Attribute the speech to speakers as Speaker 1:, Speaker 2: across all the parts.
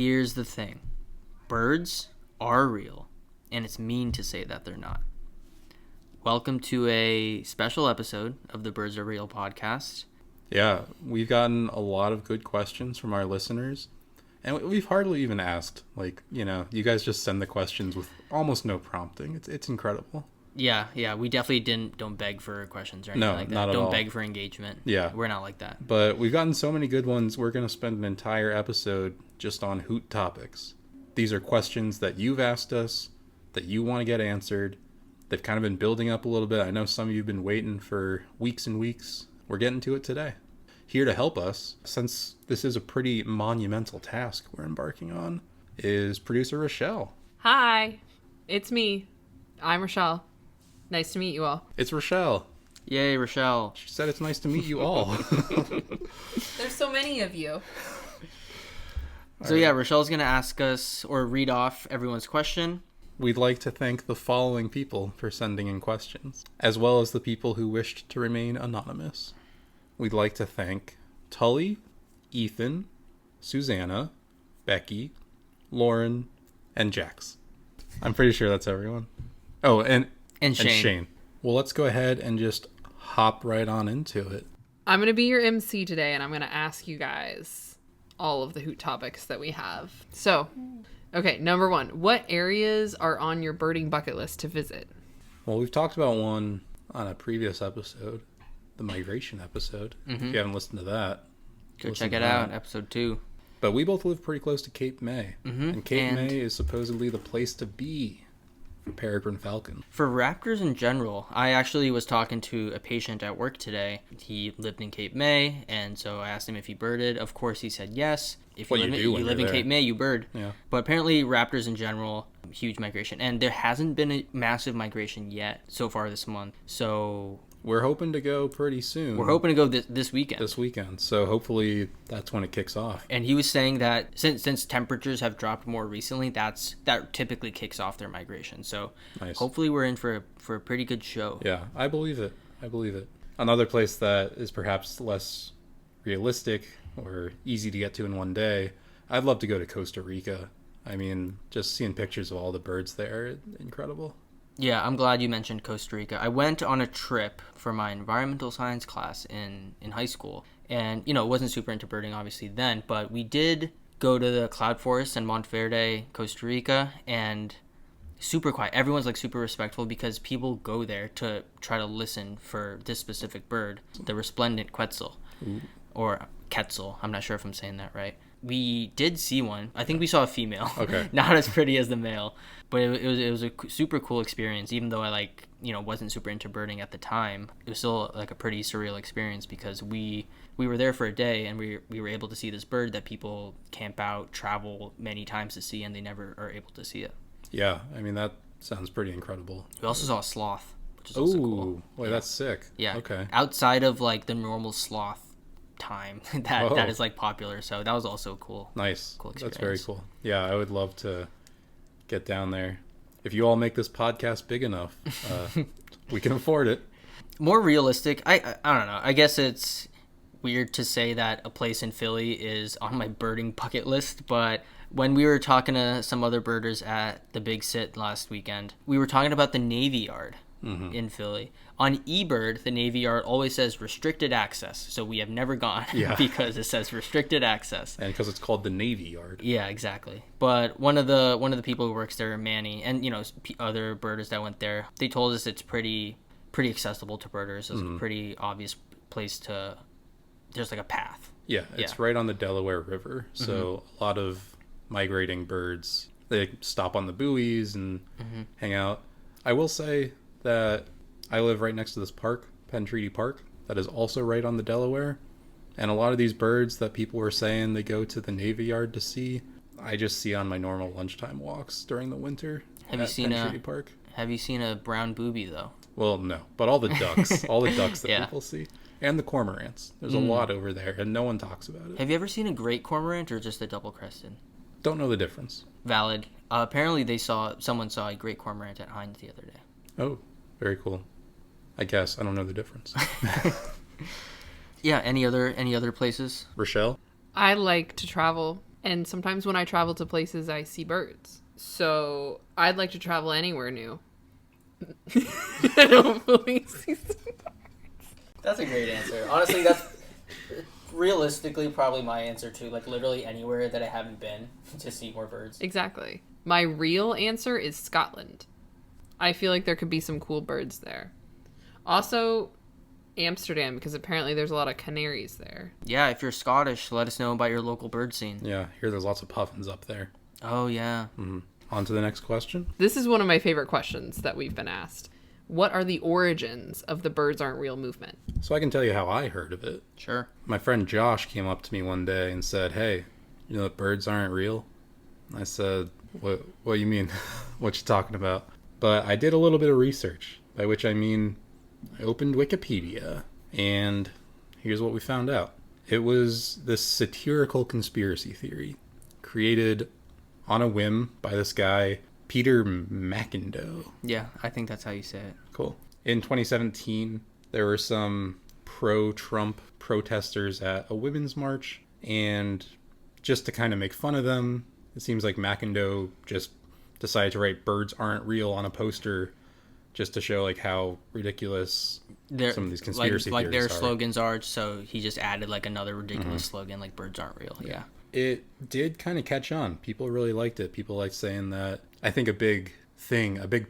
Speaker 1: Here's the thing. Birds are real, and it's mean to say that they're not. Welcome to a special episode of the Birds Are Real podcast.
Speaker 2: Yeah, we've gotten a lot of good questions from our listeners, and we've hardly even asked. You guys just send the questions with almost no prompting. It's incredible.
Speaker 1: Yeah, we definitely don't beg for questions or anything like that.
Speaker 2: Not at all.
Speaker 1: Don't beg for engagement.
Speaker 2: Yeah.
Speaker 1: We're not like that.
Speaker 2: But we've gotten so many good ones, we're going to spend an entire episode just on Hoot topics. These are questions that you've asked us, that you want to get answered. They've kind of been building up a little bit. I know some of you have been waiting for weeks and weeks. We're getting to it today. Here to help us, since this is a pretty monumental task we're embarking on, is producer Richelle.
Speaker 3: Hi, it's me. I'm Richelle. Nice to meet you all.
Speaker 2: It's Richelle.
Speaker 1: Yay, Richelle.
Speaker 2: She said it's nice to meet you all.
Speaker 3: There's so many of you.
Speaker 1: So yeah, Rochelle's going to ask us or read off everyone's question.
Speaker 2: We'd like to thank the following people for sending in questions, as well as the people who wished to remain anonymous. We'd like to thank Tully, Ethan, Susanna, Becky, Lauren, and Jax. I'm pretty sure that's everyone. Oh, and Shane. Well, let's go ahead and just hop right on into it.
Speaker 3: I'm going to be your MC today, and I'm going to ask you guys all of the Hoot topics that we have. So, okay, number one, what areas are on your birding bucket list to visit?
Speaker 2: Well, we've talked about one on a previous episode, the migration episode. If you haven't listened to that,
Speaker 1: go check it out, episode 2.
Speaker 2: But we both live pretty close to Cape May, and Cape May is supposedly the place to be for peregrine falcon.
Speaker 1: For raptors in general, I actually was talking to a patient at work today. He lived in Cape May, and so I asked him if he birded. Of course, he said yes. If you live in Cape May, you bird.
Speaker 2: Yeah.
Speaker 1: But apparently, raptors in general, huge migration, and there hasn't been a massive migration yet so far this month. So
Speaker 2: we're hoping to go pretty soon.
Speaker 1: We're hoping to go this weekend.
Speaker 2: This weekend. So hopefully that's when it kicks off.
Speaker 1: And he was saying that since temperatures have dropped more recently, that typically kicks off their migration. So
Speaker 2: nice.
Speaker 1: Hopefully we're in for a pretty good show.
Speaker 2: Yeah, I believe it. Another place that is perhaps less realistic or easy to get to in one day, I'd love to go to Costa Rica. I mean, just seeing pictures of all the birds there, incredible.
Speaker 1: Yeah, I'm glad you mentioned Costa Rica. I went on a trip for my environmental science class in high school. And, it wasn't super into birding, obviously, then. But we did go to the cloud forest in Monteverde, Costa Rica. And super quiet. Everyone's, super respectful because people go there to try to listen for this specific bird, the resplendent quetzal.
Speaker 2: Ooh.
Speaker 1: Or quetzal. I'm not sure if I'm saying that right. We did see one. I think we saw a female.
Speaker 2: Okay.
Speaker 1: Not as pretty as the male. But it was a super cool experience, even though I wasn't super into birding at the time. It was still a pretty surreal experience because we were there for a day and we were able to see this bird that people camp out, travel many times to see, and they never are able to see it.
Speaker 2: Yeah, I mean that sounds pretty incredible.
Speaker 1: We also saw a sloth, which is also cool.
Speaker 2: Wait, yeah. That's sick.
Speaker 1: Yeah.
Speaker 2: Okay.
Speaker 1: Outside of the normal sloth time that is popular, so that was also cool.
Speaker 2: Nice.
Speaker 1: Cool experience.
Speaker 2: That's very cool. Yeah, I would love to get down there. If you all make this podcast big enough, we can afford it.
Speaker 1: More realistic, I don't know. I guess it's weird to say that a place in Philly is on my birding bucket list, but when we were talking to some other birders at the Big Sit last weekend, we were talking about the Navy Yard in Philly. On eBird, the Navy Yard always says restricted access, so we have never gone because it says restricted access.
Speaker 2: And because it's called the Navy Yard.
Speaker 1: Yeah, exactly. But one of the people who works there, Manny, and other birders that went there, they told us it's pretty accessible to birders. It's a pretty obvious place to. There's a path.
Speaker 2: Yeah, it's right on the Delaware River, so a lot of migrating birds, they stop on the buoys and hang out. I will say that I live right next to this park, Penn Treaty Park, that is also right on the Delaware. And a lot of these birds that people were saying they go to the Navy Yard to see, I just see on my normal lunchtime walks during the winter. Have you seen
Speaker 1: a brown booby though?
Speaker 2: Well, no, but all the ducks, that people see. And the cormorants. There's a lot over there, and no one talks about it.
Speaker 1: Have you ever seen a great cormorant or just a double-crested?
Speaker 2: Don't know the difference.
Speaker 1: Valid. Apparently someone saw a great cormorant at Hines the other day.
Speaker 2: Oh, very cool. I guess. I don't know the difference.
Speaker 1: Yeah, any other places?
Speaker 2: Richelle?
Speaker 3: I like to travel And sometimes when I travel to places, I see birds. So I'd like to travel anywhere new. And hopefully see some birds.
Speaker 1: That's a great answer. Honestly, that's realistically probably my answer too. Like literally anywhere that I haven't been to see more birds.
Speaker 3: Exactly. My real answer is Scotland. I feel like there could be some cool birds there. Also, Amsterdam, because apparently there's a lot of canaries there.
Speaker 1: Yeah, if you're Scottish, let us know about your local bird scene.
Speaker 2: Yeah, here there's lots of puffins up there.
Speaker 1: Oh, yeah.
Speaker 2: Mm-hmm. On to the next question.
Speaker 3: This is one of my favorite questions that we've been asked. What are the origins of the birds aren't real movement?
Speaker 2: So I can tell you how I heard of it.
Speaker 1: Sure.
Speaker 2: My friend Josh came up to me one day and said, "Hey, you know that birds aren't real?" I said, What you mean? What you talking about? But I did a little bit of research, by which I mean I opened Wikipedia, and here's what we found out. It was this satirical conspiracy theory created on a whim by this guy, Peter McIndoe.
Speaker 1: Yeah, I think that's how you say it.
Speaker 2: Cool. In 2017, there were some pro-Trump protesters at a women's march, and just to kind of make fun of them, it seems like McIndoe just decided to write "birds aren't real" on a poster just to show like how ridiculous some of these conspiracy
Speaker 1: like
Speaker 2: theories
Speaker 1: their
Speaker 2: are.
Speaker 1: slogans are, so he just added like another ridiculous slogan like "birds aren't real." Yeah.
Speaker 2: It did kind of catch on. People really liked it. People liked saying that. I think a big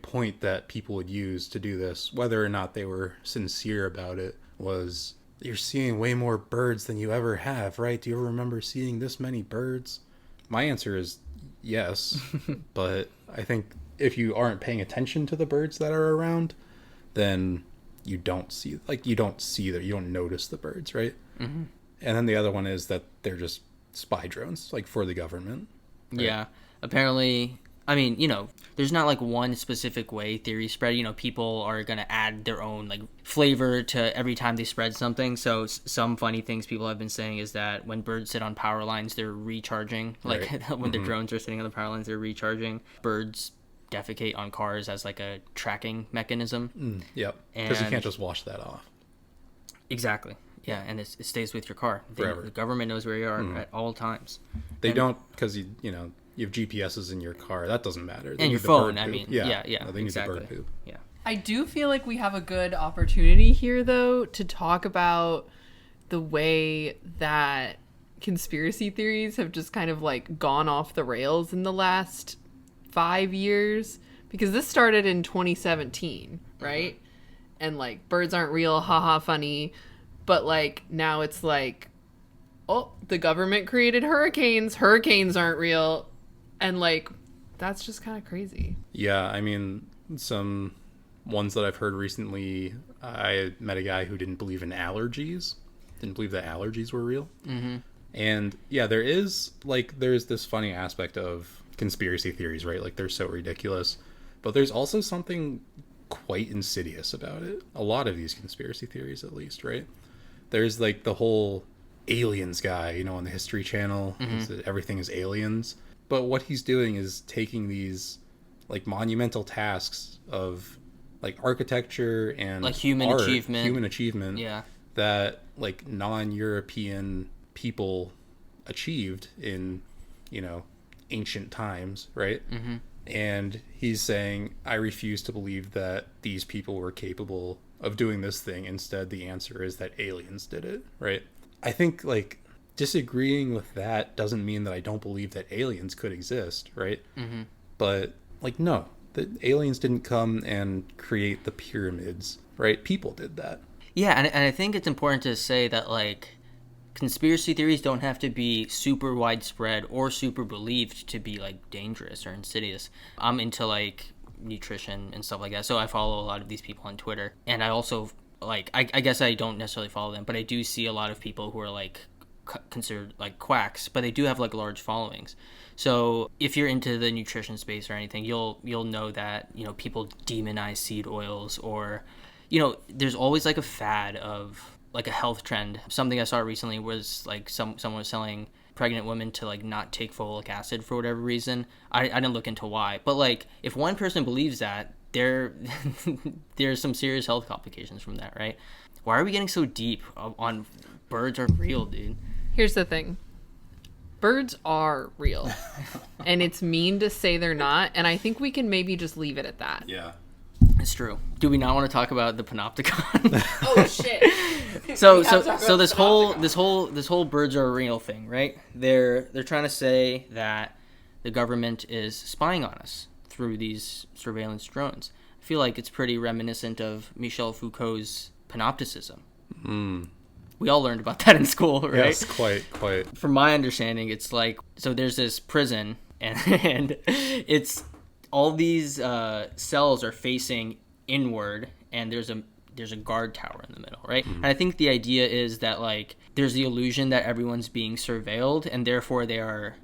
Speaker 2: point that people would use to do this, whether or not they were sincere about it, was, "You're seeing way more birds than you ever have, right? Do you ever remember seeing this many birds?" My answer is yes, but I think if you aren't paying attention to the birds that are around, then you don't see that, you don't notice the birds, right? Mm-hmm. And then the other one is that they're just spy drones, like for the government. Right?
Speaker 1: Yeah. Apparently, I mean, there's not like one specific way theories spread. People are going to add their own like flavor to every time they spread something. So some funny things people have been saying is that when birds sit on power lines, they're recharging. Like right. When the drones are sitting on the power lines, they're recharging. Birds defecate on cars as like a tracking mechanism.
Speaker 2: Yep. Because you can't just wash that off.
Speaker 1: Exactly. Yeah, and it stays with your car.
Speaker 2: Forever.
Speaker 1: The government knows where you are at all times.
Speaker 2: They don't, because you have GPSs in your car. That doesn't matter.
Speaker 1: And your phone, I mean. Yeah,
Speaker 2: no, they
Speaker 1: exactly.
Speaker 2: need the bird poop.
Speaker 1: Yeah.
Speaker 3: I do feel like we have a good opportunity here, though, to talk about the way that conspiracy theories have just kind of like gone off the rails in the last 5 years. Because this started in 2017, right? And like, birds aren't real, haha, funny. But like, now it's like, oh, the government created hurricanes. Hurricanes aren't real. And like, that's just kind of crazy.
Speaker 2: Yeah, I mean, some ones that I've heard recently, I met a guy who didn't believe in allergies. Didn't believe that allergies were real. Mm-hmm. And yeah, there's this funny aspect of conspiracy theories, right? Like, they're so ridiculous. But there's also something quite insidious about it. A lot of these conspiracy theories, at least, right? There's like the whole aliens guy, on the History Channel. Mm-hmm. Everything is aliens. But what he's doing is taking these like monumental tasks of like architecture and
Speaker 1: like human achievement.
Speaker 2: Yeah. That like non-European people achieved in, ancient times, right? Mm-hmm. And he's saying, I refuse to believe that these people were capable of doing this thing. Instead, the answer is that aliens did it, right? I think like disagreeing with that doesn't mean that I don't believe that aliens could exist, right? Mm-hmm. But like, no, the aliens didn't come and create the pyramids, right? People did that.
Speaker 1: Yeah, and I think it's important to say that like conspiracy theories don't have to be super widespread or super believed to be like dangerous or insidious. I'm into like nutrition and stuff like that, so I follow a lot of these people on Twitter, and I also like I guess I don't necessarily follow them, but I do see a lot of people who are like considered like quacks, but they do have like large followings. So if you're into the nutrition space or anything, you'll know that people demonize seed oils, or there's always like a fad of like a health trend. Something I saw recently was like someone was telling pregnant women to like not take folic acid for whatever reason. I didn't look into why, but like if one person believes that, there's some serious health complications from that, right? Why are we getting so deep on birds are real, dude?
Speaker 3: Here's the thing. Birds are real. And it's mean to say they're not. And I think we can maybe just leave it at that.
Speaker 2: Yeah.
Speaker 1: It's true. Do we not want to talk about the panopticon?
Speaker 3: Oh, shit.
Speaker 1: so this whole birds are real thing, right? They're trying to say that the government is spying on us through these surveillance drones. I feel like it's pretty reminiscent of Michel Foucault's panopticism. We all learned about that in school, right?
Speaker 2: Yes, quite.
Speaker 1: From my understanding, it's like, so there's this prison, and it's all these cells are facing inward, and there's a guard tower in the middle, right? And I think the idea is that, like, there's the illusion that everyone's being surveilled, and therefore they are,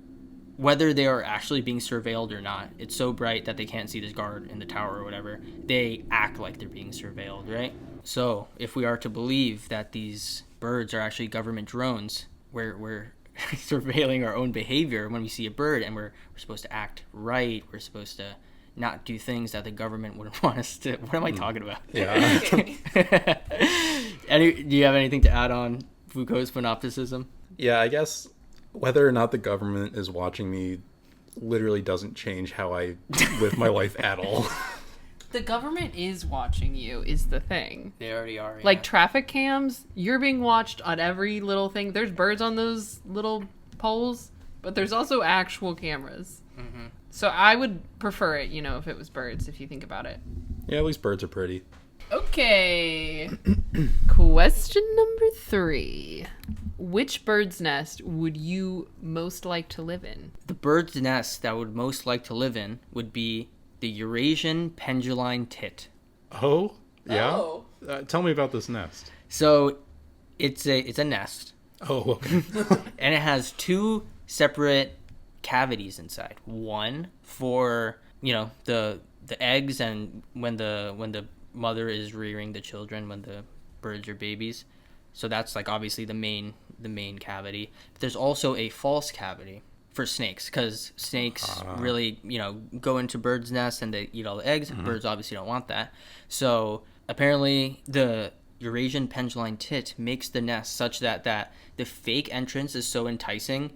Speaker 1: whether they are actually being surveilled or not, it's so bright that they can't see this guard in the tower or whatever, they act like they're being surveilled, right? So if we are to believe that these birds are actually government drones, we're surveilling our own behavior when we see a bird, and we're supposed to act right, we're supposed to not do things that the government wouldn't want us to. What am I talking about?
Speaker 2: Yeah.
Speaker 1: Do you have anything to add on Foucault's panopticism?
Speaker 2: Yeah, I guess whether or not the government is watching me literally doesn't change how I live my life at all.
Speaker 3: The government is watching you, is the thing.
Speaker 1: They already are. Yeah.
Speaker 3: Like traffic cams, you're being watched on every little thing. There's birds on those little poles, but there's also actual cameras. Mm-hmm. So I would prefer it, if it was birds, if you think about it.
Speaker 2: Yeah, at least birds are pretty.
Speaker 3: Okay. Question number 3. Which bird's nest would you most like to live in?
Speaker 1: The bird's nest that I would most like to live in would be the Eurasian penduline tit.
Speaker 2: Oh? Yeah?
Speaker 3: Oh.
Speaker 2: Tell me about this nest.
Speaker 1: So it's a nest.
Speaker 2: Oh, okay.
Speaker 1: And it has 2 separate cavities inside. One for, the eggs, and when the mother is rearing the children, when the birds are babies. So that's like obviously the main cavity. But there's also a false cavity for snakes, because snakes really, go into birds' nests and they eat all the eggs. Birds obviously don't want that. So apparently the Eurasian penduline tit makes the nest such that the fake entrance is so enticing.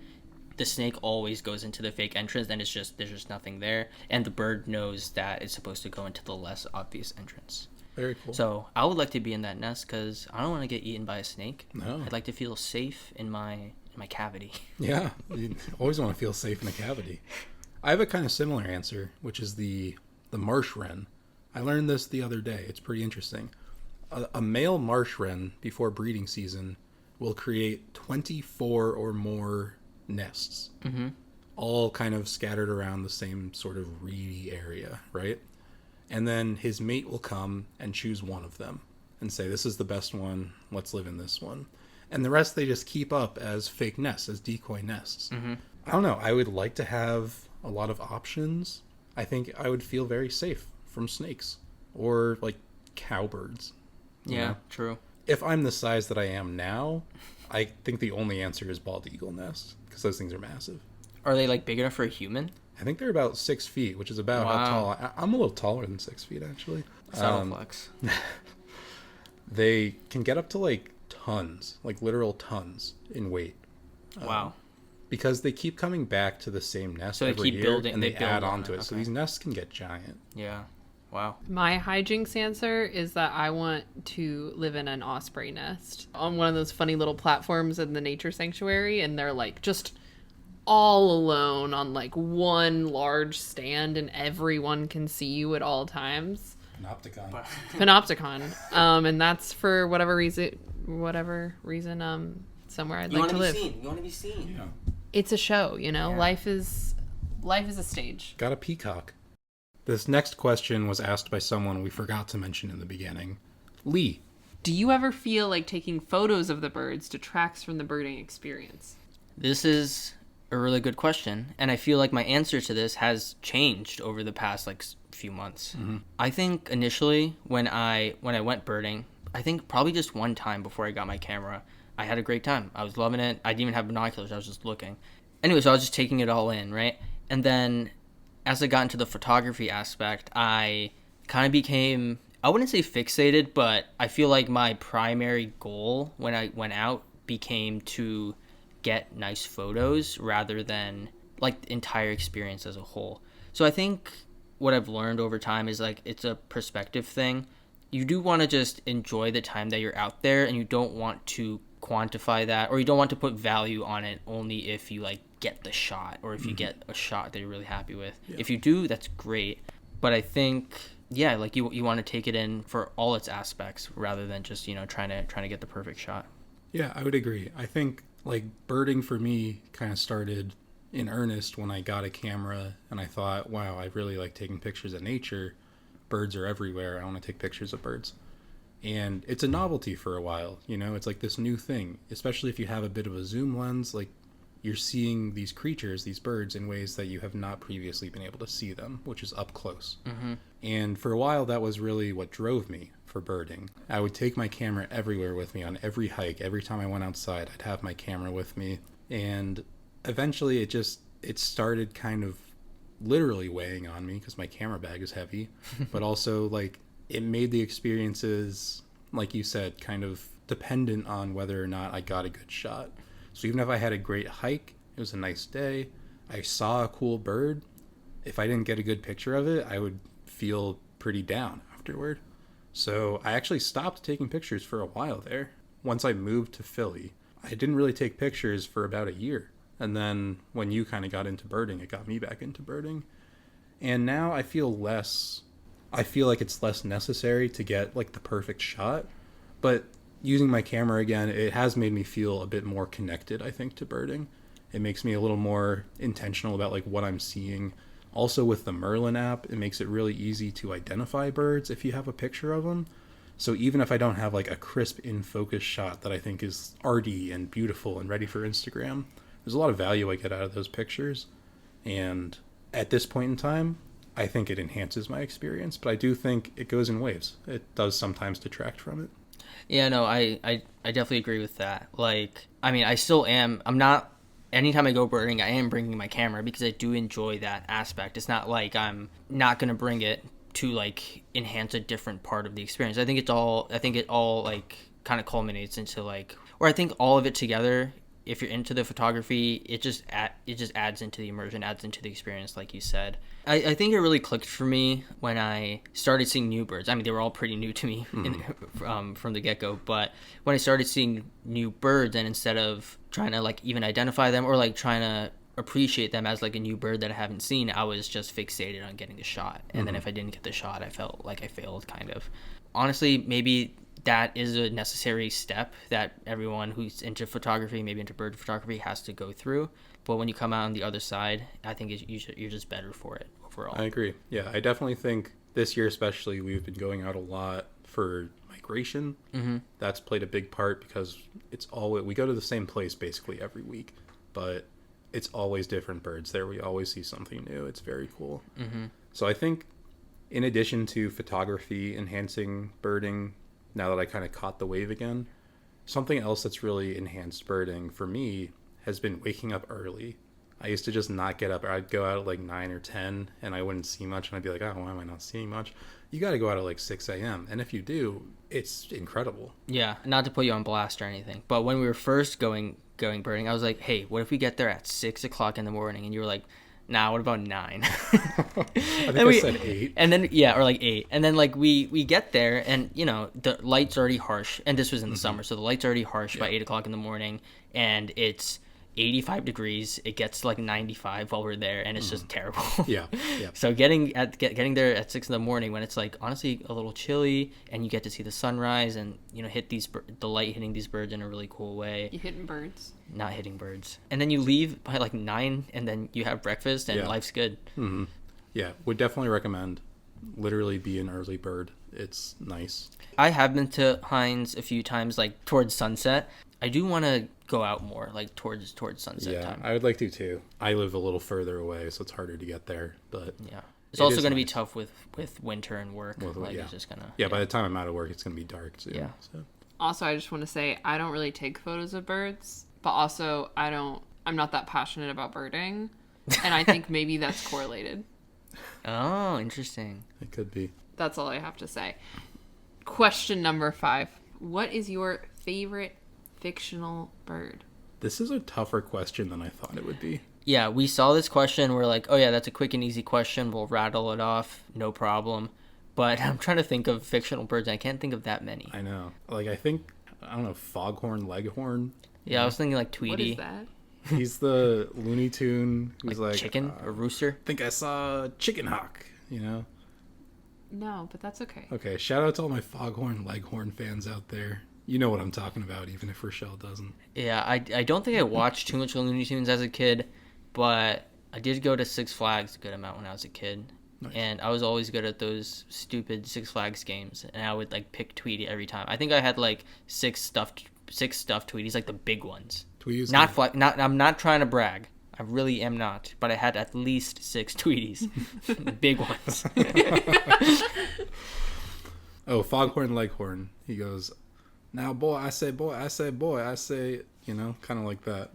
Speaker 1: The snake always goes into the fake entrance, and there's just nothing there, and the bird knows that it's supposed to go into the less obvious entrance.
Speaker 2: Very cool.
Speaker 1: So I would like to be in that nest because I don't want to get eaten by a snake.
Speaker 2: No.
Speaker 1: I'd like to feel safe in my cavity.
Speaker 2: Yeah, you always want to feel safe in a cavity. I have a kind of similar answer, which is the marsh wren. I learned this the other day. It's pretty interesting. A male marsh wren before breeding season will create 24 or more nests, all kind of scattered around the same sort of reedy area, right? And then his mate will come and choose one of them and say, this is the best one, let's live in this one. And the rest they just keep up as fake nests, as decoy nests. I don't know, I would like to have a lot of options. I think I would feel very safe from snakes or like cowbirds.
Speaker 1: Yeah, true.
Speaker 2: If I'm the size that I am now, I think the only answer is bald eagle nest, because those things are massive.
Speaker 1: Are they like big enough for a human?
Speaker 2: I think they're about 6 feet, which is about how tall. I'm a little taller than 6 feet, actually.
Speaker 1: Subtle flex.
Speaker 2: They can get up to like tons, like literal tons in weight.
Speaker 1: Wow.
Speaker 2: Because they keep coming back to the same nest
Speaker 1: So they
Speaker 2: every
Speaker 1: keep
Speaker 2: year,
Speaker 1: building,
Speaker 2: and they
Speaker 1: build
Speaker 2: add
Speaker 1: on
Speaker 2: onto it. So
Speaker 1: okay.
Speaker 2: these nests can get giant.
Speaker 1: Yeah. Wow.
Speaker 3: My hijinks answer is that I want to live in an osprey nest on one of those funny little platforms in the nature sanctuary, and they're like just all alone on like one large stand, and everyone can see you at all times. Panopticon. And that's for whatever reason, somewhere I'd like to live.
Speaker 1: You want to be seen.
Speaker 2: Yeah.
Speaker 3: It's a show, Life is a stage.
Speaker 2: Got a peacock. This next question was asked by someone we forgot to mention in the beginning. Lee.
Speaker 3: Do you ever feel like taking photos of the birds detracts from the birding experience?
Speaker 1: This is a really good question, and I feel like my answer to this has changed over the past like few months. I think initially when I went birding, I think probably just one time before I got my camera, I had a great time. I was loving it. I didn't even have binoculars. I was just looking. Anyway, so I was just taking it all in, right? And then as I got into the photography aspect, I kind of became, I wouldn't say fixated, but I feel like my primary goal when I went out became to get nice photos rather than like the entire experience as a whole. So I think what I've learned over time is like it's a perspective thing. You do want to just enjoy the time that you're out there, and you don't want to quantify that, or you don't want to put value on it only if you like get the shot, or if you get a shot that you're really happy with. Yeah. If you do, that's great. But I think, yeah, like you want to take it in for all its aspects rather than just, you know, trying to get the perfect shot.
Speaker 2: Yeah, I would agree. I think like birding for me kind of started in earnest when I got a camera and I thought, wow, I really like taking pictures of nature. Birds are everywhere. I want to take pictures of birds. And it's a novelty for a while, you know, it's like this new thing, especially if you have a bit of a zoom lens, like you're seeing these creatures, these birds, in ways that you have not previously been able to see them, which is up close. Mm-hmm. And for a while, that was really what drove me for birding. I would take my camera everywhere with me on every hike. Every time I went outside, I'd have my camera with me. And eventually it started kind of literally weighing on me because my camera bag is heavy, but also like it made the experiences, like you said, kind of dependent on whether or not I got a good shot. So even if I had a great hike, it was a nice day, I saw a cool bird, if I didn't get a good picture of it, I would feel pretty down afterward. So I actually stopped taking pictures for a while there. Once I moved to Philly, I didn't really take pictures for about a year. And then when you kind of got into birding, it got me back into birding. And now I feel like it's less necessary to get like the perfect shot. But using my camera again, it has made me feel a bit more connected, I think, to birding. It makes me a little more intentional about like what I'm seeing. Also with the Merlin app, it makes it really easy to identify birds if you have a picture of them. So even if I don't have like a crisp in focus shot that I think is arty and beautiful and ready for Instagram, there's a lot of value I get out of those pictures. And at this point in time, I think it enhances my experience, but I do think it goes in waves. It does sometimes detract from it.
Speaker 1: Yeah, no, I definitely agree with that. Like, I mean, anytime I go birding, I am bringing my camera because I do enjoy that aspect. It's not like I'm not going to bring it to like enhance a different part of the experience. I think it all like kind of culminates into like, or I think all of it together, if you're into the photography, it just adds into the immersion, adds into the experience, like you said. I think it really clicked for me when I started seeing new birds. I mean, they were all pretty new to me from the get-go, but when I started seeing new birds, and instead of trying to like even identify them or like trying to appreciate them as like a new bird that I haven't seen, I was just fixated on getting the shot. And then if I didn't get the shot, I felt like I failed, kind of. Honestly, maybe that is a necessary step that everyone who's into photography, maybe into bird photography, has to go through. But when you come out on the other side, I think you're just better for it overall.
Speaker 2: I agree. Yeah, I definitely think this year especially, we've been going out a lot for migration. Mm-hmm. That's played a big part because we go to the same place basically every week, but it's always different birds there. We always see something new. It's very cool. Mm-hmm. So I think in addition to photography enhancing birding, now that I kind of caught the wave again, something else that's really enhanced birding for me has been waking up early. I used to just not get up. I'd go out at like 9 or 10 and I wouldn't see much, and I'd be like, oh, why am I not seeing much? You got to go out at like 6 a.m. And if you do, it's incredible.
Speaker 1: Yeah, not to put you on blast or anything, but when we were first going birding, I was like, hey, what if we get there at 6 o'clock in the morning? And you were like, nah, what about 9?
Speaker 2: I think I said 8.
Speaker 1: And then, yeah, or like 8. And then like we get there and, you know, the light's already harsh. And this was in the summer, so the light's already harsh by 8 o'clock in the morning. And it's 85 degrees. It gets to like 95 while we're there, and it's just terrible.
Speaker 2: Yeah.
Speaker 1: So getting there at 6 in the morning when it's like honestly a little chilly, and you get to see the sunrise, and you know the light hitting these birds in a really cool way.
Speaker 3: You hitting birds?
Speaker 1: Not hitting birds. And then you leave by like 9, and then you have breakfast, and life's good.
Speaker 2: Mm-hmm. Yeah, would definitely recommend. Literally be an early bird. It's nice.
Speaker 1: I have been to Hines a few times, like towards sunset. I do want to go out more, like towards sunset time.
Speaker 2: I would like to too. I live a little further away, so it's harder to get there. But
Speaker 1: yeah, it's also going to be tough with winter and work. It's just gonna.
Speaker 2: Yeah, by the time I'm out of work, it's going to be dark too.
Speaker 1: Yeah.
Speaker 2: So.
Speaker 3: Also, I just want to say I don't really take photos of birds, but also I'm not that passionate about birding, and I think maybe that's correlated.
Speaker 1: Oh, interesting.
Speaker 2: It could be.
Speaker 3: That's all I have to say. Question number 5. What is your favorite fictional bird?
Speaker 2: This is a tougher question than I thought it would be.
Speaker 1: Yeah, we saw this question. We're like, oh yeah, that's a quick and easy question. We'll rattle it off, no problem. But I'm trying to think of fictional birds, and I can't think of that many.
Speaker 2: I know. Like, I think, I don't know, Foghorn Leghorn.
Speaker 1: Yeah, I was thinking like Tweety.
Speaker 3: What is that?
Speaker 2: He's the Looney Tune who's like
Speaker 1: chicken or rooster.
Speaker 2: I think I saw Chicken Hawk, you know?
Speaker 3: No, but that's okay.
Speaker 2: Okay, shout out to all my Foghorn Leghorn fans out there. You know what I'm talking about, even if Richelle doesn't.
Speaker 1: Yeah, I don't think I watched too much Looney Tunes as a kid, but I did go to Six Flags a good amount when I was a kid.
Speaker 2: Nice.
Speaker 1: And I was always good at those stupid Six Flags games, and I would like pick Tweety every time. I think I had like six stuffed Tweeties, like the big ones.
Speaker 2: Tweeties?
Speaker 1: I'm not trying to brag. I really am not, but I had at least 6 Tweeties, big ones.
Speaker 2: Oh, Foghorn Leghorn. He goes, now boy, I say boy, I say boy, I say, you know, kind of like that.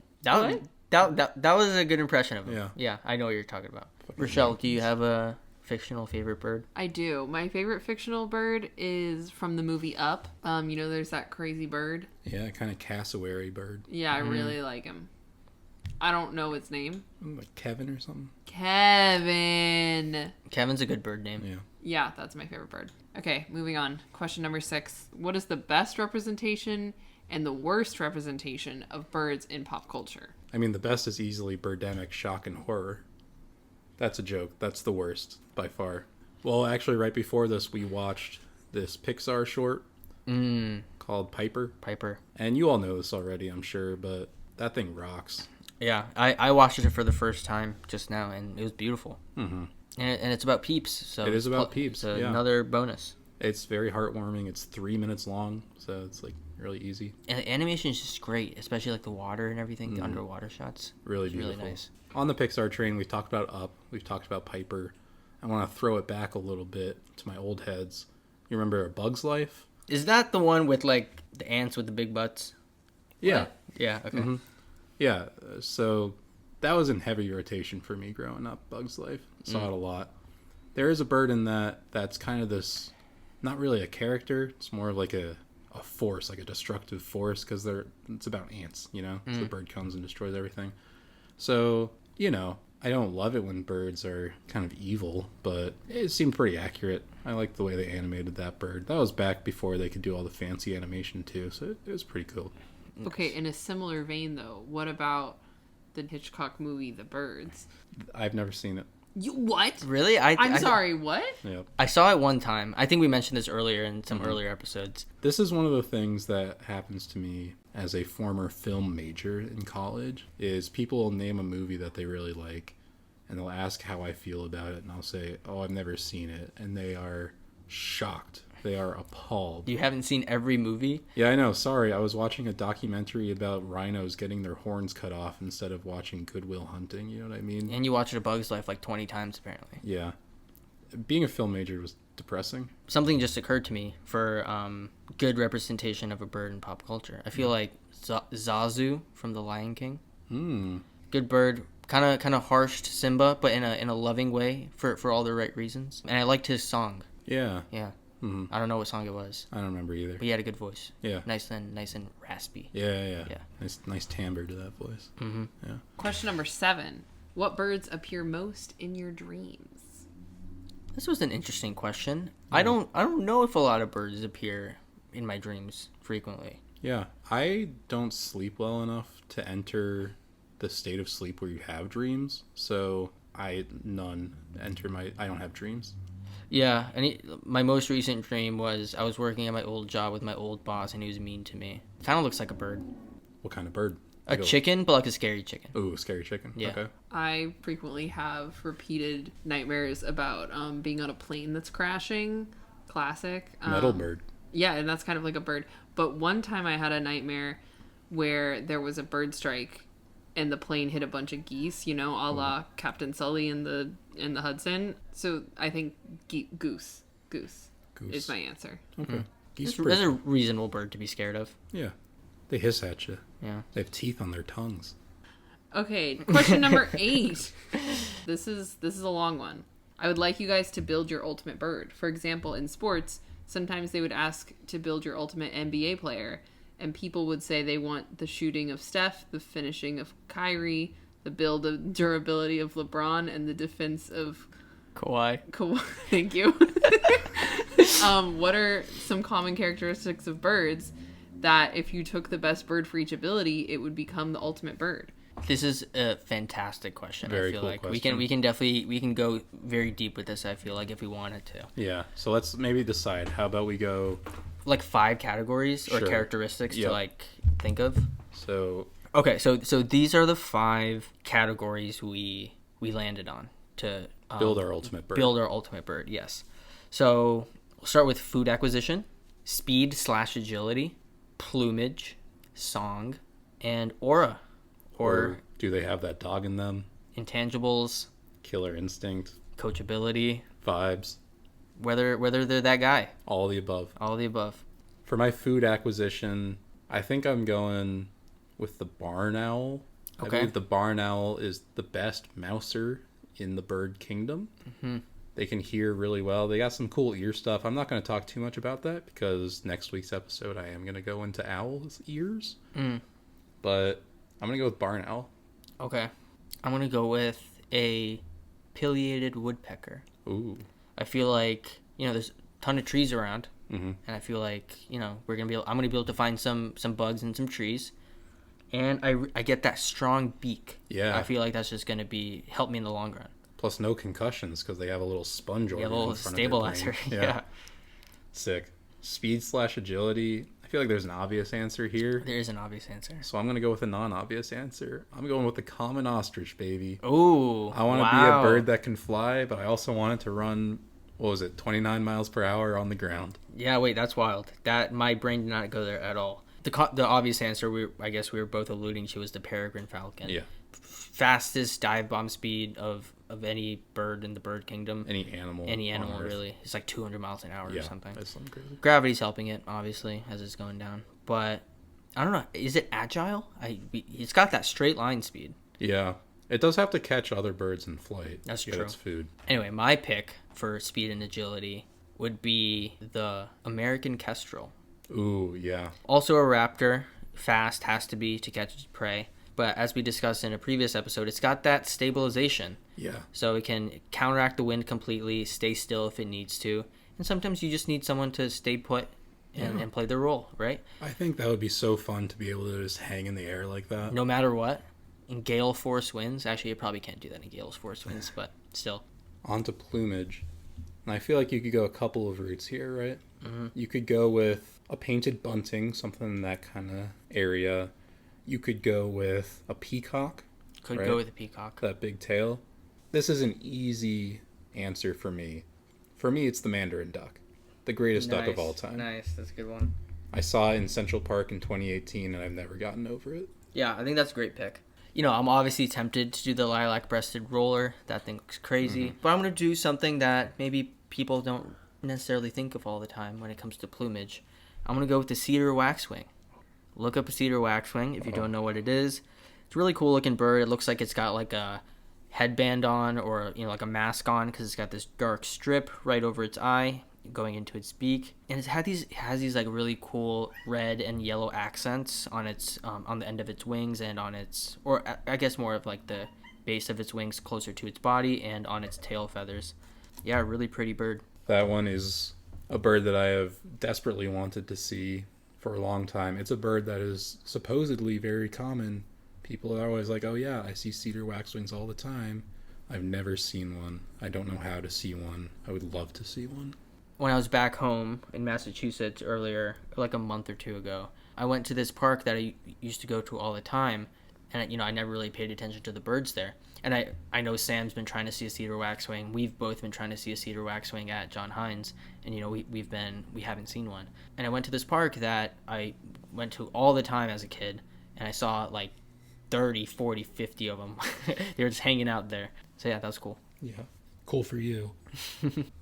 Speaker 1: That was a good impression of him.
Speaker 2: Yeah.
Speaker 1: Yeah, I know what you're talking about. Richelle, do you have a fictional favorite bird?
Speaker 3: I do. My favorite fictional bird is from the movie Up. You know, there's that crazy bird.
Speaker 2: Yeah, kind of cassowary bird.
Speaker 3: Yeah, I really like him. I don't know its name.
Speaker 2: Like Kevin or something?
Speaker 3: Kevin.
Speaker 1: Kevin's a good bird name.
Speaker 2: Yeah.
Speaker 3: Yeah, that's my favorite bird. Okay, moving on. Question number 6. What is the best representation and the worst representation of birds in pop culture?
Speaker 2: I mean, the best is easily Birdemic Shock and Horror. That's a joke. That's the worst, by far. Well, actually, right before this, we watched this Pixar short called Piper.
Speaker 1: Piper.
Speaker 2: And you all know this already, I'm sure, but that thing rocks.
Speaker 1: Yeah, I watched it for the first time just now, and it was beautiful.
Speaker 2: Mm-hmm.
Speaker 1: And it's about Peeps, so
Speaker 2: It is about Peeps,
Speaker 1: It's
Speaker 2: yeah.
Speaker 1: another bonus.
Speaker 2: It's very heartwarming. It's 3 minutes long, so it's like really easy.
Speaker 1: And the animation is just great, especially like the water and everything, the underwater shots.
Speaker 2: Really
Speaker 1: It's
Speaker 2: beautiful.
Speaker 1: really nice.
Speaker 2: On the Pixar train, we've talked about Up. We've talked about Piper. I want to throw it back a little bit to my old heads. You remember A Bug's Life?
Speaker 1: Is that the one with like the ants with the big butts?
Speaker 2: Yeah.
Speaker 3: What?
Speaker 1: Yeah, okay.
Speaker 2: Mm-hmm. Yeah, so that was in heavy rotation for me growing up, Bug's Life. Saw it a lot. There is a bird in that's kind of this, not really a character, it's more of like a force, like a destructive force, because it's about ants, you know? So the bird comes and destroys everything. So, you know, I don't love it when birds are kind of evil, but it seemed pretty accurate. I like the way they animated that bird. That was back before they could do all the fancy animation too, so it was pretty cool.
Speaker 3: Okay, in a similar vein, though, what about the Hitchcock movie The Birds?
Speaker 2: I've never seen it.
Speaker 3: You what?
Speaker 1: Really?
Speaker 3: I'm sorry, what?
Speaker 2: Yep.
Speaker 1: I saw it one time. I think we mentioned this earlier in some earlier episodes.
Speaker 2: This is one of the things that happens to me as a former film major in college, is people will name a movie that they really like, and they'll ask how I feel about it, and I'll say, oh, I've never seen it, and they are shocked. They are appalled.
Speaker 1: You haven't seen every movie?
Speaker 2: Yeah, I know. Sorry, I was watching a documentary about rhinos getting their horns cut off instead of watching Good Will Hunting, you know what I mean?
Speaker 1: And you watched A Bug's Life like 20 times, apparently.
Speaker 2: Yeah. Being a film major was depressing.
Speaker 1: Something just occurred to me for good representation of a bird in pop culture. I feel like Zazu from The Lion King. Good bird. Kind of harshed Simba, but in a loving way for all the right reasons. And I liked his song.
Speaker 2: Yeah.
Speaker 1: Yeah.
Speaker 2: Mm-hmm.
Speaker 1: I don't know what song it was,
Speaker 2: I don't remember either.
Speaker 1: but he had a good voice.
Speaker 2: Yeah.
Speaker 1: Nice and raspy.
Speaker 2: Yeah.
Speaker 1: Yeah.
Speaker 2: Nice timbre to that voice.
Speaker 1: Mm-hmm.
Speaker 2: Yeah.
Speaker 3: Question number 7. What birds appear most in your dreams?
Speaker 1: This was an interesting question. I don't know if a lot of birds appear in my dreams frequently.
Speaker 2: Yeah. I don't sleep well enough to enter the state of sleep where you have dreams. So I don't have dreams.
Speaker 1: Yeah, and my most recent dream was I was working at my old job with my old boss, and he was mean to me. Kind of looks like a bird.
Speaker 2: What kind of bird?
Speaker 1: A chicken, but like a scary chicken.
Speaker 2: Ooh, scary chicken.
Speaker 1: Yeah.
Speaker 2: Okay.
Speaker 3: I frequently have repeated nightmares about being on a plane that's crashing. Classic.
Speaker 2: Metal bird.
Speaker 3: Yeah, and that's kind of like a bird. But one time I had a nightmare where there was a bird strike and the plane hit a bunch of geese, you know, a la Captain Sully in the Hudson. So I think goose is my answer.
Speaker 2: Okay. Geese
Speaker 1: That's a reasonable bird to be scared of.
Speaker 2: Yeah. They hiss at you.
Speaker 1: Yeah.
Speaker 2: They have teeth on their tongues.
Speaker 3: Okay, question number 8. This is a long one. I would like you guys to build your ultimate bird. For example, in sports, sometimes they would ask to build your ultimate NBA player. And people would say they want the shooting of Steph, the finishing of Kyrie, the build of durability of LeBron, and the defense of
Speaker 1: Kawhi.
Speaker 3: Thank you. What are some common characteristics of birds that if you took the best bird for each ability, it would become the ultimate bird?
Speaker 1: This is a fantastic question.
Speaker 2: Very
Speaker 1: I feel
Speaker 2: cool
Speaker 1: like
Speaker 2: question.
Speaker 1: we can go very deep with this. I feel like if we wanted to,
Speaker 2: Yeah. So let's maybe decide. How about we go?
Speaker 1: like 5 categories or
Speaker 2: Sure.
Speaker 1: characteristics
Speaker 2: Yep.
Speaker 1: to like think of.
Speaker 2: So
Speaker 1: Okay, so these are the 5 categories we landed on to
Speaker 2: build our ultimate bird.
Speaker 1: Build our ultimate bird. Yes. So we'll start with food acquisition, speed/agility, plumage, song, and aura,
Speaker 2: Or do they have that dog in them?
Speaker 1: intangibles,
Speaker 2: Killer instinct,
Speaker 1: coachability,
Speaker 2: vibes,
Speaker 1: whether they're that guy.
Speaker 2: all the above.
Speaker 1: All of the above.
Speaker 2: For my food acquisition, I think I'm going with the barn owl. I
Speaker 1: Okay.
Speaker 2: believe the barn owl is the best mouser in the bird kingdom.
Speaker 1: Mm-hmm.
Speaker 2: They can hear really well. They got some cool ear stuff. I'm not going to talk too much about that because next week's episode I am going to go into owl's ears. But I'm going to go with barn owl.
Speaker 1: Okay. I'm going to go with a pileated woodpecker.
Speaker 2: Ooh.
Speaker 1: I feel like, there's a ton of trees around.
Speaker 2: Mm-hmm.
Speaker 1: And I feel like, I'm going to be able to find some bugs in some trees. And I get that strong beak.
Speaker 2: Yeah.
Speaker 1: I feel like that's just going to help me in the long run.
Speaker 2: Plus no concussions because they have a little sponge
Speaker 1: Yeah, a
Speaker 2: organ
Speaker 1: little
Speaker 2: in front
Speaker 1: stabilizer.
Speaker 2: of their brain.
Speaker 1: Yeah.
Speaker 2: Sick. Speed/agility. I feel like there's an obvious answer here.
Speaker 1: There is an obvious answer.
Speaker 2: So I'm going to go with a non-obvious answer. I'm going with the common ostrich, baby.
Speaker 1: Ooh.
Speaker 2: I want to be a bird that can fly, but I also want it to run, 29 miles per hour on the ground.
Speaker 1: Yeah, wait, that's wild. My brain did not go there at all. The obvious answer I guess we were both alluding to was the peregrine falcon.
Speaker 2: Yeah.
Speaker 1: Fastest dive bomb speed of any bird in the bird kingdom.
Speaker 2: Any animal.
Speaker 1: Any
Speaker 2: on
Speaker 1: animal,
Speaker 2: Earth.
Speaker 1: really. It's like 200 miles an hour or something.
Speaker 2: That's something crazy.
Speaker 1: Gravity's helping it, obviously, as it's going down. But, I don't know. Is it agile? It's got that straight line speed.
Speaker 2: Yeah. It does have to catch other birds in flight.
Speaker 1: That's
Speaker 2: to get
Speaker 1: true.
Speaker 2: its food.
Speaker 1: Anyway, my pick for speed and agility would be the American kestrel.
Speaker 2: Ooh, yeah.
Speaker 1: Also a raptor. Fast has to be to catch its prey. But as we discussed in a previous episode, it's got that stabilization.
Speaker 2: Yeah.
Speaker 1: So it can counteract the wind completely, stay still if it needs to. And sometimes you just need someone to stay put and play their role, right?
Speaker 2: I think that would be so fun to be able to just hang in the air like that.
Speaker 1: No matter what. In gale force winds. Actually, you probably can't do that in gale force winds, but still.
Speaker 2: Onto plumage. And I feel like you could go a couple of routes here, right?
Speaker 1: Mm-hmm.
Speaker 2: You could go with a painted bunting, something in that kind of area. You could go with a peacock.
Speaker 1: Could
Speaker 2: right?
Speaker 1: go with a peacock.
Speaker 2: That big tail. This is an easy answer for me. For me, it's the mandarin duck. The greatest duck of all time.
Speaker 1: Nice. That's a good one.
Speaker 2: I saw it in Central Park in 2018, and I've never gotten over it.
Speaker 1: Yeah, I think that's a great pick. I'm obviously tempted to do the lilac-breasted roller. That thing looks crazy.
Speaker 2: Mm-hmm.
Speaker 1: But I'm going to do something that maybe people don't necessarily think of all the time when it comes to plumage. I'm going to go with the cedar waxwing. Look up a cedar waxwing if you don't know what it is. It's a really cool looking bird. It looks like it's got like a headband on or like a mask on because it's got this dark strip right over its eye going into its beak, and it has these like really cool red and yellow accents on its on the end of its wings and on its, or I guess more of like the base of its wings closer to its body and on its tail feathers. Yeah, really pretty bird.
Speaker 2: That one is a bird that I have desperately wanted to see for a long time. It's a bird that is supposedly very common. People are always like, oh yeah, I see cedar waxwings all the time. I've never seen one. I don't know how to see one. I would love to see one.
Speaker 1: When I was back home in Massachusetts earlier, like a month or two ago, I went to this park that I used to go to all the time, and I never really paid attention to the birds there. And I know Sam's been trying to see a cedar waxwing. We've both been trying to see a cedar waxwing at John Hines, and we haven't seen one. And I went to this park that I went to all the time as a kid, and I saw like 30, 40, 50 of them. They were just hanging out there. So yeah, that was cool.
Speaker 2: Yeah. Cool for you.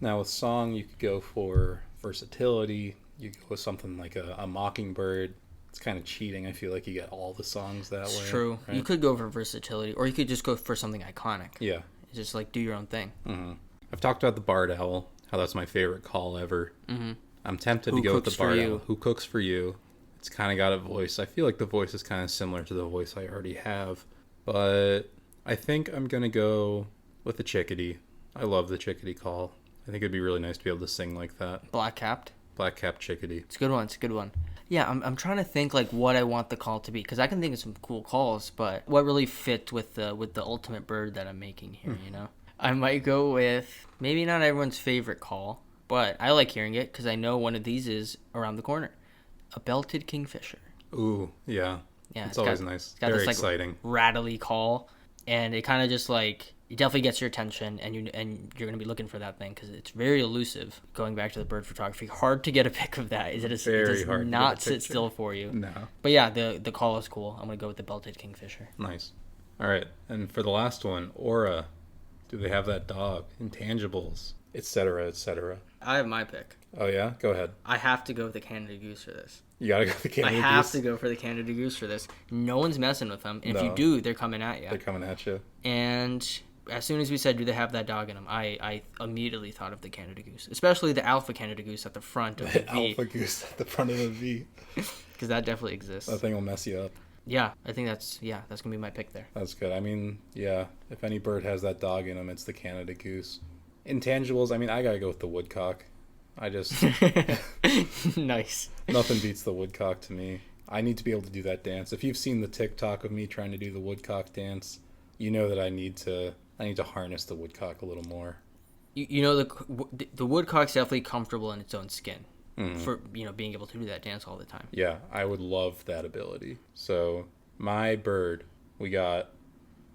Speaker 2: Now with song, you could go for versatility. You could go with something like a mockingbird. It's kind of cheating. I feel like you get all the songs that way.
Speaker 1: It's true.
Speaker 2: Right?
Speaker 1: You could go for versatility, or you could just go for something iconic.
Speaker 2: Yeah.
Speaker 1: Just like do your own thing.
Speaker 2: Mm-hmm. I've talked about the barred owl, how that's my favorite call ever.
Speaker 1: Mm-hmm.
Speaker 2: I'm tempted
Speaker 1: Who
Speaker 2: to go with the
Speaker 1: cooks for
Speaker 2: barred
Speaker 1: you?
Speaker 2: owl. Who cooks for you? It's kind of got a voice. I feel like the voice is kind of similar to the voice I already have. But I think I'm going to go with the chickadee. I love the chickadee call. I think it'd be really nice to be able to sing like that.
Speaker 1: Black-capped?
Speaker 2: Black-capped chickadee.
Speaker 1: It's a good one. It's a good one. Yeah, I'm trying to think like what I want the call to be, because I can think of some cool calls, but what really fit with the ultimate bird that I'm making here, you know? I might go with maybe not everyone's favorite call, but I like hearing it because I know one of these is around the corner. A belted kingfisher.
Speaker 2: Ooh, yeah.
Speaker 1: Yeah,
Speaker 2: it's always nice.
Speaker 1: It's got
Speaker 2: Very
Speaker 1: this,
Speaker 2: exciting.
Speaker 1: Rattly call, and it kind of just like it definitely gets your attention, and you're gonna be looking for that thing because it's very elusive. Going back to the bird photography, hard to get a pic of that. It does not sit still for you.
Speaker 2: No.
Speaker 1: But yeah, the call is cool. I'm gonna go with the belted kingfisher.
Speaker 2: Nice. All right, and for the last one, Aura. Do they have that dog? Intangibles, etc., etc.
Speaker 1: I have my pick.
Speaker 2: Oh yeah, go ahead.
Speaker 1: I have to go with the Canada Goose for this.
Speaker 2: You gotta go with the Canada Goose?
Speaker 1: I have to go for the Canada Goose for this. No one's messing with them. And if you do, they're coming at you.
Speaker 2: They're coming at you.
Speaker 1: And as soon as we said, do they have that dog in them, I immediately thought of the Canada Goose. Especially the alpha Canada Goose at the front of the V.
Speaker 2: Alpha Goose at the front of the V.
Speaker 1: Because that definitely exists.
Speaker 2: That thing will mess you up.
Speaker 1: Yeah, I think that's going to be my pick there.
Speaker 2: That's good. I mean, yeah, if any bird has that dog in them, it's the Canada Goose. Intangibles, I mean, I gotta go with the woodcock. I just...
Speaker 1: Nice.
Speaker 2: Nothing beats the woodcock to me. I need to be able to do that dance. If you've seen the TikTok of me trying to do the woodcock dance, you know that I need to harness the woodcock a little more.
Speaker 1: You know, the woodcock's definitely comfortable in its own skin. For being able to do that dance all the time.
Speaker 2: Yeah, I would love that ability. So my bird, we got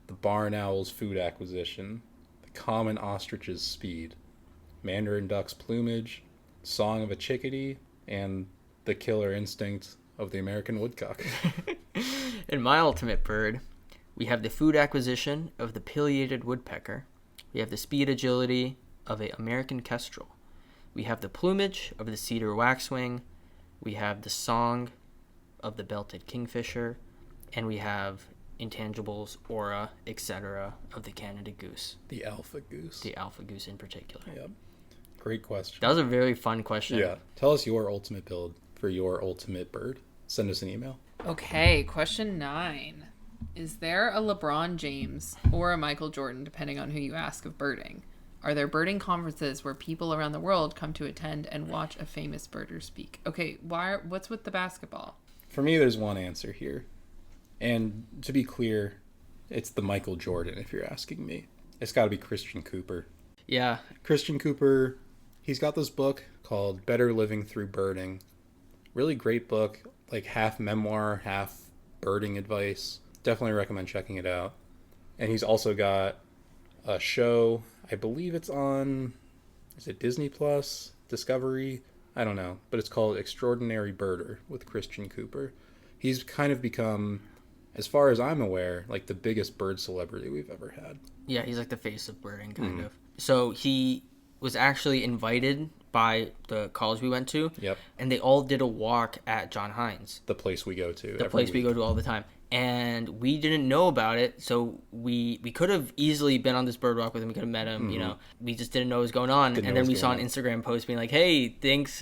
Speaker 2: the barn owl's food acquisition, the common ostrich's speed, mandarin duck's plumage, song of a chickadee, and the killer instinct of the American woodcock.
Speaker 1: In my ultimate bird, we have the food acquisition of the pileated woodpecker. We have the speed agility of a American kestrel. We have the plumage of the cedar waxwing, we have the song of the belted kingfisher, and we have intangibles, aura, etc. of the Canada Goose.
Speaker 2: The alpha goose.
Speaker 1: The alpha goose in particular.
Speaker 2: Yep. Great question.
Speaker 1: That was a very fun question.
Speaker 2: Yeah. Tell us your ultimate build for your ultimate bird. Send us an email.
Speaker 3: Okay, question 9. Is there a LeBron James or a Michael Jordan, depending on who you ask, of birding? Are there birding conferences where people around the world come to attend and watch a famous birder speak? Okay, what's with the basketball?
Speaker 2: For me, there's one answer here. And to be clear, it's the Michael Jordan, if you're asking me. It's got to be Christian Cooper.
Speaker 1: Yeah.
Speaker 2: Christian Cooper, he's got this book called Better Living Through Birding. Really great book, like half memoir, half birding advice. Definitely recommend checking it out. And he's also got a show, I believe it's on, is it Disney Plus, Discovery? I don't know, but it's called Extraordinary Birder with Christian Cooper. He's kind of become, as far as I'm aware, like the biggest bird celebrity we've ever had.
Speaker 1: Yeah, he's like the face of birding, kind of. So he was actually invited by the college we went to.
Speaker 2: Yep.
Speaker 1: And they all did a walk at John Hines.
Speaker 2: The place we go to.
Speaker 1: The place we go to all the time. And we didn't know about it, so we could have easily been on this bird walk with him. We could have met him, you know. We just didn't know what was going on. And then we saw an Instagram post being like, "Hey, thanks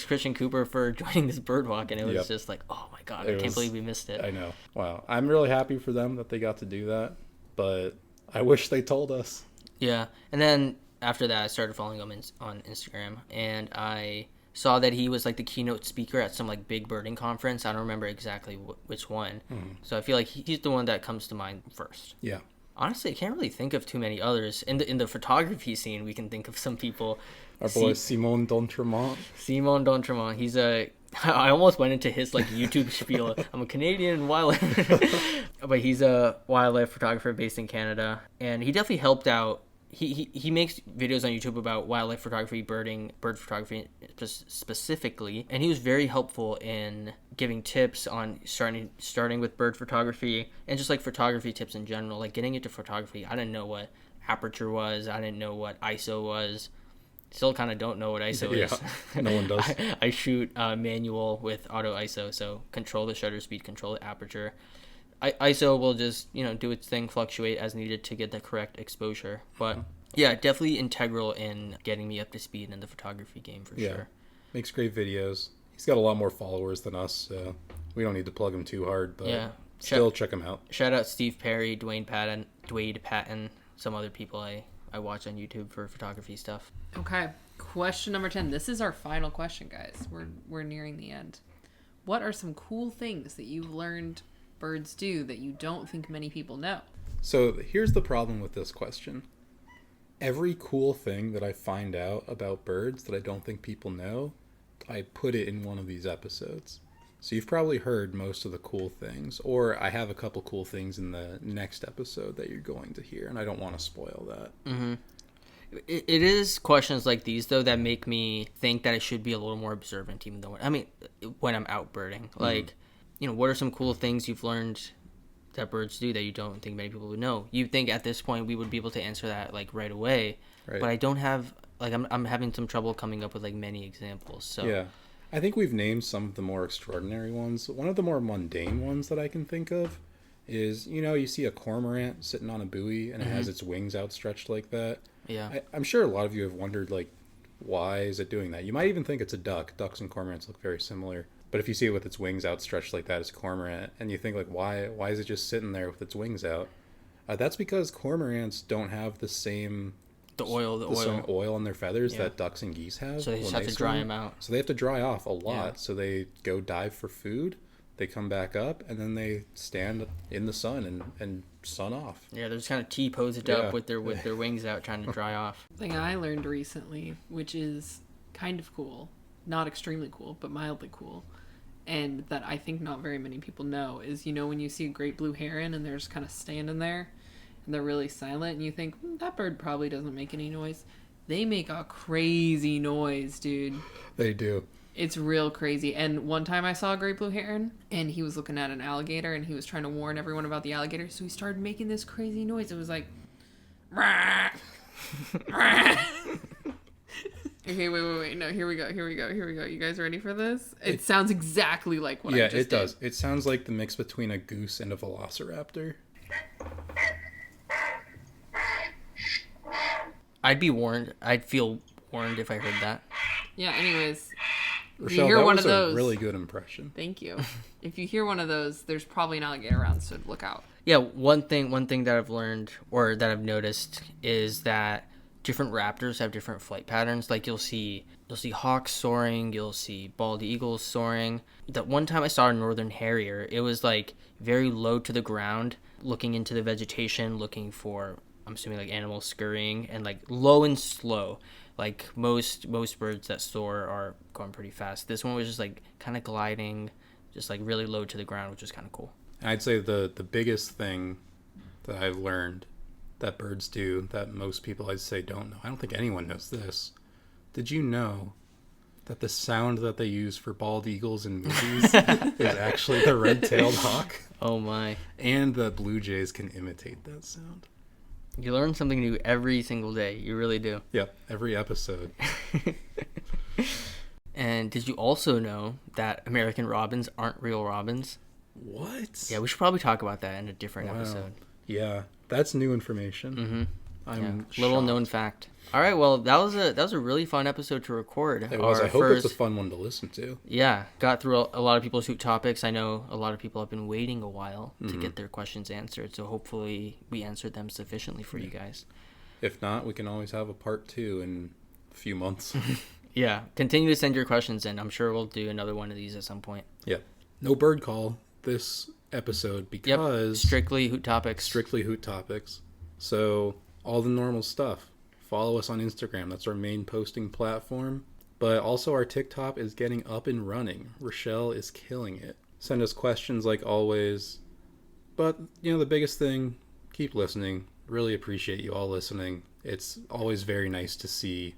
Speaker 1: Christian Cooper for joining this bird walk." And it was just like, "Oh my god, I can't believe we missed it."
Speaker 2: I know. Wow. I'm really happy for them that they got to do that, but I wish they told us.
Speaker 1: Yeah. And then after that, I started following him on Instagram, and I saw that he was like the keynote speaker at some like big birding conference. I don't remember exactly which one. So I feel like he's the one that comes to mind first.
Speaker 2: Yeah.
Speaker 1: Honestly, I can't really think of too many others. In the photography scene, we can think of some people.
Speaker 2: Our boy Simon D'Entremont.
Speaker 1: Simon D'Entremont. He's a... I almost went into his like YouTube spiel. I'm a Canadian wildlife... But he's a wildlife photographer based in Canada. And he definitely helped out. He makes videos on YouTube about wildlife photography, birding, bird photography specifically, and he was very helpful in giving tips on starting with bird photography and just like photography tips in general. Like getting into photography, I didn't know what aperture was, I didn't know what ISO was. Still kind of don't know what ISO is.
Speaker 2: No one does.
Speaker 1: I shoot manual with auto ISO, so control the shutter speed, control the aperture. ISO will just, do its thing, fluctuate as needed to get the correct exposure. But yeah, definitely integral in getting me up to speed in the photography game for sure.
Speaker 2: Makes great videos. He's got a lot more followers than us, so we don't need to plug him too hard, but
Speaker 1: Yeah.
Speaker 2: still check him out.
Speaker 1: Shout out Steve Perry, Dwayne Patton, some other people I watch on YouTube for photography stuff.
Speaker 3: Okay. Question number 10. This is our final question, guys. We're nearing the end. What are some cool things that you've learned birds do that you don't think many people know?
Speaker 2: So here's the problem with this question. Every cool thing that I find out about birds that I don't think people know, I put it in one of these episodes. So you've probably heard most of the cool things, or I have a couple cool things in the next episode that you're going to hear, and I don't want to spoil that.
Speaker 1: Mm-hmm. It is questions like these, though, that make me think that I should be a little more observant, even though, when I'm out birding. Like, what are some cool things you've learned that birds do that you don't think many people would know? You think at this point we would be able to answer that, like, right away. Right. But I don't have, like, I'm having some trouble coming up with, like, many examples. So
Speaker 2: yeah. I think we've named some of the more extraordinary ones. One of the more mundane ones that I can think of is, you see a cormorant sitting on a buoy and it has its wings outstretched like that.
Speaker 1: Yeah.
Speaker 2: I'm sure a lot of you have wondered, like, why is it doing that? You might even think it's a duck. Ducks and cormorants look very similar. But if you see it with its wings outstretched like that, it's a cormorant. And you think, like, why is it just sitting there with its wings out? That's because cormorants don't have the same... same oil on their feathers that ducks and geese have.
Speaker 1: So they just have to dry them out.
Speaker 2: So they have to dry off a lot.
Speaker 1: Yeah.
Speaker 2: So they go dive for food, they come back up, and then they stand in the sun and sun off.
Speaker 1: Yeah, they're just kind of T-posed up with their wings out, trying to dry off.
Speaker 3: Thing I learned recently, which is kind of cool, not extremely cool, but mildly cool, and that I think not very many people know, is when you see a great blue heron and they're just kind of standing there, and they're really silent, and you think, that bird probably doesn't make any noise. They make a crazy noise, dude.
Speaker 2: They do.
Speaker 3: It's real crazy. And one time I saw a great blue heron, and he was looking at an alligator, and he was trying to warn everyone about the alligator, so he started making this crazy noise. It was like... Okay, wait. No, here we go. You guys ready for this? It sounds exactly like what I just did.
Speaker 2: Yeah, it does. It sounds like the mix between a goose and a velociraptor.
Speaker 1: I'd be warned. I'd feel warned if I heard that.
Speaker 3: Yeah, anyways. If
Speaker 2: Richelle,
Speaker 3: you hear
Speaker 2: that
Speaker 3: one
Speaker 2: was
Speaker 3: of those,
Speaker 2: a really good impression.
Speaker 3: Thank you. If you hear one of those, there's probably an alligator around, so look out.
Speaker 1: Yeah, one thing that I've learned, or that I've noticed, is that different raptors have different flight patterns. Like you'll see hawks soaring, you'll see bald eagles soaring. That one time I saw a northern harrier, it was like very low to the ground, looking into the vegetation, looking for, I'm assuming, like animals scurrying, and like low and slow. Like most birds that soar are going pretty fast. This one was just like kind of gliding, just like really low to the ground, which was kind of cool.
Speaker 2: I'd say the biggest thing that I've learned that birds do that most people, I'd say, don't know. I don't think anyone knows this. Did you know that the sound that they use for bald eagles in movies is actually the red-tailed hawk?
Speaker 1: Oh my.
Speaker 2: And the blue jays can imitate that sound.
Speaker 1: You learn something new every single day. You really do.
Speaker 2: Yep, every episode.
Speaker 1: And did you also know that American robins aren't real robins?
Speaker 2: What?
Speaker 1: Yeah, we should probably talk about that in a different episode.
Speaker 2: Yeah, that's new information.
Speaker 1: Mm-hmm.
Speaker 2: I'm
Speaker 1: little known fact. All right, well, that was a really fun episode to record.
Speaker 2: It was. I hope it's a fun one to listen to.
Speaker 1: Yeah, got through a lot of people's Hoot topics. I know a lot of people have been waiting a while to get their questions answered, so hopefully we answered them sufficiently for you guys.
Speaker 2: If not, we can always have a part 2 in a few months.
Speaker 1: Yeah, continue to send your questions in. I'm sure we'll do another one of these at some point.
Speaker 2: Yeah. No bird call this episode because...
Speaker 1: Strictly Hoot topics.
Speaker 2: Strictly Hoot topics. So, all the normal stuff. Follow us on Instagram. That's our main posting platform. But also our TikTok is getting up and running. Richelle is killing it. Send us questions like always. But, the biggest thing, keep listening. Really appreciate you all listening. It's always very nice to see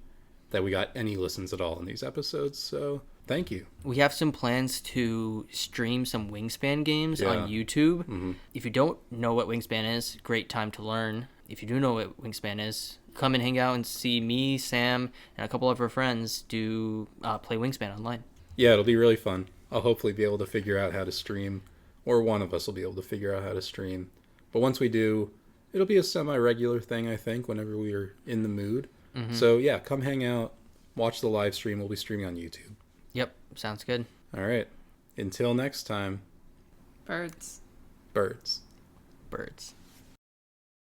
Speaker 2: that we got any listens at all in these episodes. So, thank you.
Speaker 1: We have some plans to stream some Wingspan games on YouTube. Mm-hmm. If you don't know what Wingspan is, great time to learn. If you do know what Wingspan is, come and hang out and see me, Sam, and a couple of our friends do play Wingspan online.
Speaker 2: Yeah, it'll be really fun. I'll hopefully be able to figure out how to stream, or one of us will be able to figure out how to stream. But once we do, it'll be a semi-regular thing, I think, whenever we are in the mood. Mm-hmm. So yeah, come hang out, watch the live stream. We'll be streaming on YouTube.
Speaker 1: Yep. Sounds good.
Speaker 2: All right. Until next time,
Speaker 3: Birds.
Speaker 2: birds.
Speaker 1: Birds.